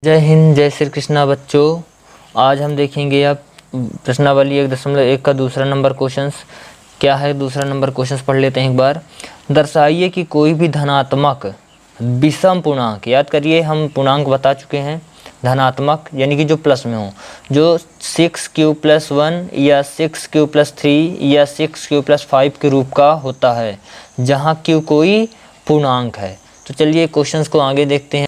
जय हिंद, जय श्री कृष्णा बच्चों। आज हम देखेंगे अब प्रश्नावली 1.1 का दूसरा नंबर क्वेश्चंस क्या है। दूसरा नंबर क्वेश्चंस पढ़ लेते हैं एक बार। दर्शाइए कि कोई भी धनात्मक विषम पूर्णांक, याद करिए हम पूर्णांक बता चुके हैं, धनात्मक यानी कि जो प्लस में हो, जो 6q+1 या 6q+3 या 6q+5 के रूप का होता है, जहाँ q कोई पूर्णांक है। तो चलिए क्वेश्चंस को आगे देखते हैं।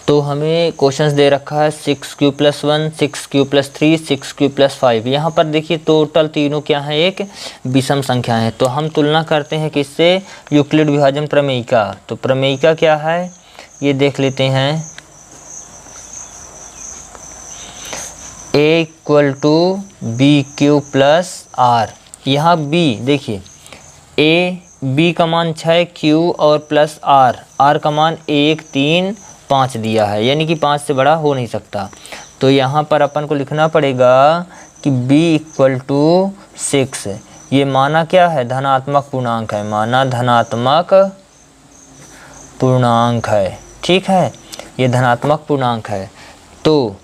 तो हमें क्वेश्चंस दे रखा है 6q+1, 6q+3, 6q+5। यहाँ पर देखिए टोटल तीनों क्या है, एक विषम संख्या है। तो हम तुलना करते हैं किससे, यूक्लिड विभाजन प्रमेय का। तो प्रमेय का क्या है ये देख लेते हैं। a = bq+r। यहाँ b देखिए, b का मान 6, q और प्लस r का मान 1, 3, 5 दिया है, यानी कि 5 से बड़ा हो नहीं सकता। तो यहाँ पर अपन को लिखना पड़ेगा कि b = 6। ये माना क्या है, धनात्मक पूर्णांक है, माना धनात्मक पूर्णांक है। ठीक है, ये धनात्मक पूर्णांक है। तो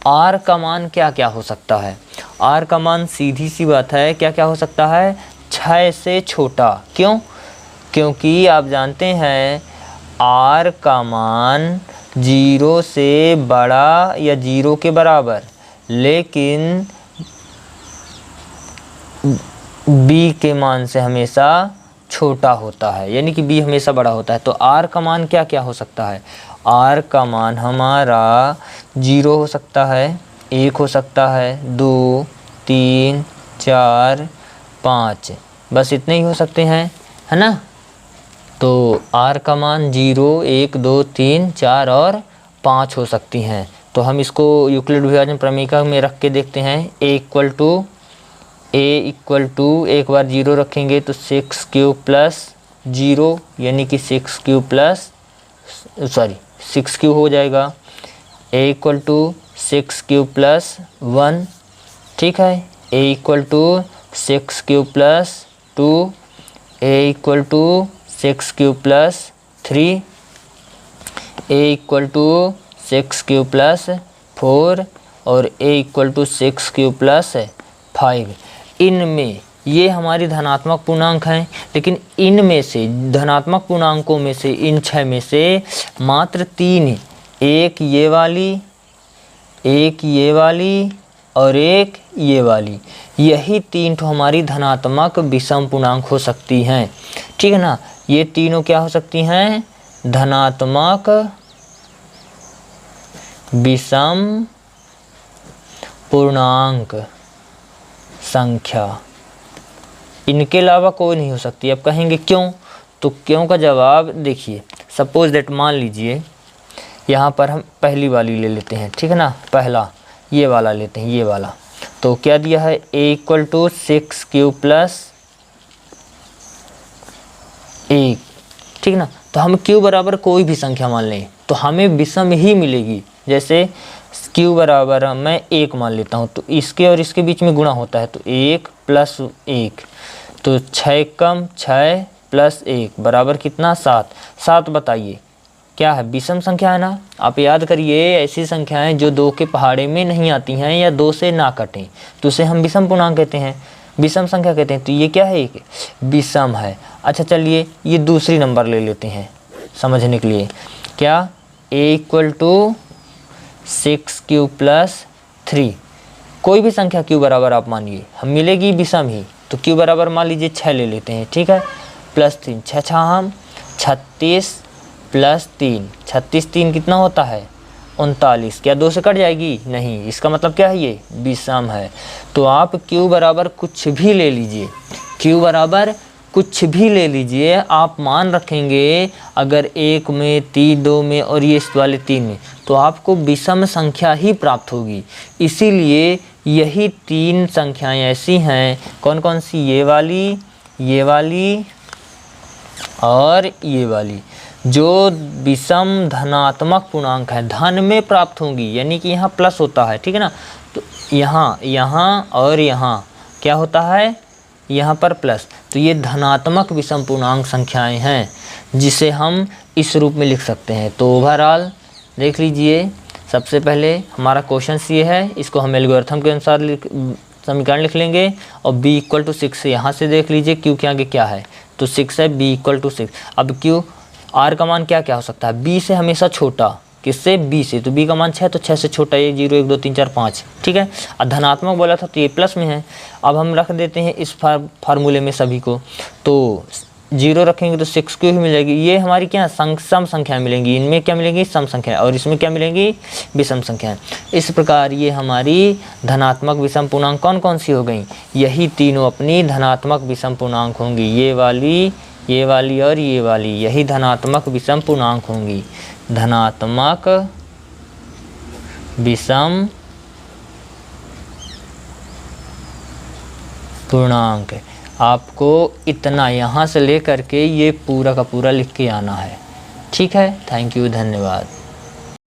r का मान क्या क्या हो सकता है, r का मान सीधी सी बात है क्या क्या हो सकता है, 6 से छोटा। क्यों? क्योंकि आप जानते हैं r का मान 0 से बड़ा या 0 के बराबर, लेकिन b के मान से हमेशा छोटा होता है, यानी कि b हमेशा बड़ा होता है। तो r का मान क्या क्या हो सकता है, r का मान हमारा 0 हो सकता है, 1 हो सकता है, 2, 3, 4, 5, बस इतने ही हो सकते हैं, है ना। तो r का मान 0, 1, 2, 3, 4 और 5 हो सकती हैं। तो हम इसको यूक्लिड विभाजन प्रमेय में रख के देखते हैं। a = एक बार 0 रखेंगे तो 6q+0 यानी कि 6q हो जाएगा। a = 6q+1, ठीक है। a = 6q+2, a = 6q+3, a = 6q+4 और a = 6q+5। इनमें ये हमारी धनात्मक पूर्णांक हैं, लेकिन इनमें से धनात्मक पूर्णांकों में से इन 6 में से मात्र 3, एक ये वाली, एक ये वाली और एक ये वाली, यही 3 तो हमारी धनात्मक विषम पूर्णांक हो सकती हैं। ठीक है ना, ये तीनों क्या हो सकती हैं, धनात्मक विषम पूर्णांक संख्या। इनके अलावा कोई नहीं हो सकती। अब कहेंगे क्यों, तो क्यों का जवाब देखिए। सपोज दैट, मान लीजिए यहाँ पर हम पहली वाली ले लेते हैं, ठीक है ना, पहला ये वाला लेते हैं, ये वाला। तो क्या दिया है, a = 6q+1, ठीक ना। तो हम q बराबर कोई भी संख्या मान लें तो हमें विषम ही मिलेगी। जैसे q बराबर मैं 1 मान लेता हूँ, तो इसके और इसके बीच में गुणा होता है, तो 1 + 1, तो 6 कम 6 + 1 बराबर कितना, 7। 7 बताइए क्या है, विषम संख्या है ना। आप याद करिए, ऐसी संख्याएं जो 2 के पहाड़े में नहीं आती हैं या 2 से ना कटें, तो उसे हम विषम पूर्णांक कहते हैं, विषम संख्या कहते हैं। तो ये क्या है, एक विषम है। अच्छा चलिए ये दूसरी नंबर ले लेते हैं समझने के लिए। क्या, a = 6q+3, कोई भी संख्या q बराबर आप मानिए, हम मिलेगी विषम ही। तो q बराबर मान लीजिए 6 ले लेते हैं, ठीक है, +3, 6 6 हम 36 + 3, 36 3 कितना होता है, 39। क्या 2 से कट जाएगी, नहीं। इसका मतलब क्या है, ये विषम है। तो आप q बराबर कुछ भी ले लीजिए, q बराबर कुछ भी ले लीजिए, आप मान रखेंगे अगर 1 में, 2 में और ये इस वाले 3 में, तो आपको विषम संख्या ही प्राप्त होगी। इसीलिए यही 3 संख्याएं ऐसी हैं, कौन कौन सी, ये वाली और ये वाली, जो विषम धनात्मक पूर्णांक है, धन में प्राप्त होंगी, यानी कि यहाँ प्लस होता है, ठीक है ना। तो यहाँ और यहाँ क्या होता है, यहाँ पर प्लस। तो ये धनात्मक विषम पूर्णांक संख्याएं हैं, जिसे हम इस रूप में लिख सकते हैं। तो ओवरऑल देख लीजिए, सबसे पहले हमारा क्वेश्चन ये है, इसको हम एल्गोरिथम के अनुसार समीकरण लिख लेंगे और b इक्वल टू 6 से यहाँ से देख लीजिए q के आगे क्या है, तो 6 है, b इक्वल टू 6। अब q r का मान क्या क्या हो सकता है, b से हमेशा छोटा, किससे, b से, तो b का मान 6, तो 6 से छोटा ये 0 1 2 3 4 5, ठीक है। और धनात्मक बोला था तो ये प्लस में है। अब हम रख देते हैं इस फार्मूले में सभी को, तो 0 रखेंगे तो 6 क्यों ही मिलेगी, ये हमारी क्या सम संख्या मिलेंगी, इनमें क्या मिलेंगी, सम संख्या, और इसमें क्या मिलेंगी, विषम संख्या। इस प्रकार ये हमारी धनात्मक विषम पूर्णांक कौन कौन सी हो गई, यही तीनों अपनी धनात्मक विषम पूर्णांक होंगी, ये वाली और ये वाली, यही धनात्मक विषम पूर्णांक होंगी, धनात्मक विषम पूर्णांक। आपको इतना यहाँ से लेकर के ये पूरा का पूरा लिख के आना है, ठीक है। थैंक यू, धन्यवाद।